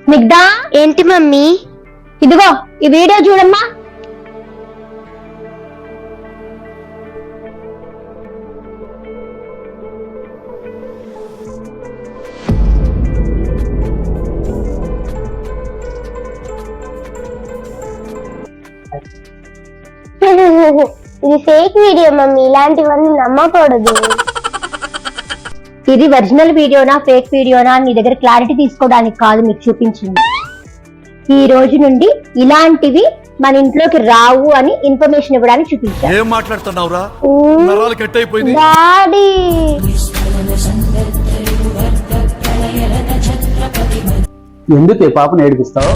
స్నిగ్ధ, ఏంటి మమ్మీ? ఇదిగో ఈ వీడియో చూడమ్మా. ఇది ఫేక్ వీడియో మమ్మీ, ఇలాంటివన్నీ నమ్మకూడదు. ఇది ఒరిజినల్ వీడియోనా ఫేక్ వీడియోనా నీ దగ్గర క్లారిటీ తీసుకోవడానికి కాదు మీకు చూపించింది. ఈ రోజు నుండి ఇలాంటివి మన ఇంట్లోకి రావు అని ఇన్ఫర్మేషన్ ఇవ్వడానికి చూపించాను. ఏం మాట్లాడుతున్నావురా? నరాలు కట్ అయిపోయింది. డాడీ, ఎందుకు పాపను ఏడిపిస్తావు?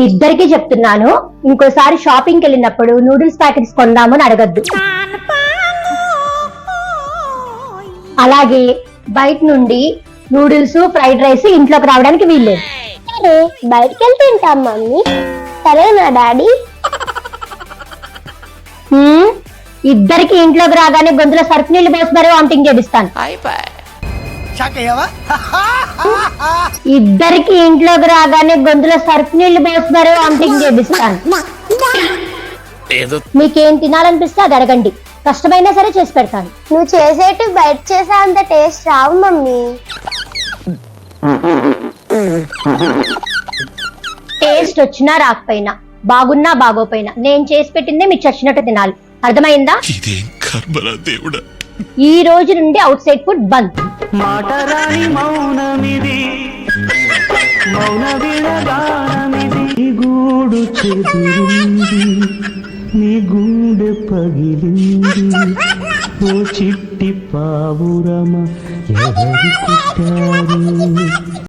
ఇద్దరికి చెప్తున్నాను, ఇంకోసారి షాపింగ్కి వెళ్ళినప్పుడు నూడిల్స్ ప్యాకెట్స్ కొందామని అడగద్దు. అలాగే బయట నుండి నూడిల్స్ ఫ్రైడ్ రైస్ ఇంట్లోకి రావడానికి వీల్లేదు. సరే బయటకు వెళ్తే తింటాం మమ్మీ. సరేనా డాడీ? ఇద్దరికి ఇంట్లోకి రాగానే గొంతులో సర్ఫ్ నీళ్లు పోసి మరీ వామిటింగ్ చేపిస్తాను. ఇద్దరికి ఇంట్లోకి రాగానే గొంతులో సర్ఫ్ నీళ్లు పోసి మరీ వామిటింగ్ చేపిస్తాను. మీకేం తినాలనిపిస్తే అది అడగండి, కష్టమైనా సరే చేసి పెడతాను. నువ్వు చేసేట్టు బయట చేసే అంత టేస్ట్ రావు మమ్మీ. టేస్ట్ వచ్చినా రాకపోయినా, బాగున్నా బాగోపోయినా నేను చేసి పెట్టిందే మీకు చచ్చినట్టు తినాలి. అర్థమైందా? ఇదేం కర్మరా దేవుడా. ఈ రోజు నుండి అవుట్ సైడ్ ఫుడ్ బంద్. మాటరాని మౌనం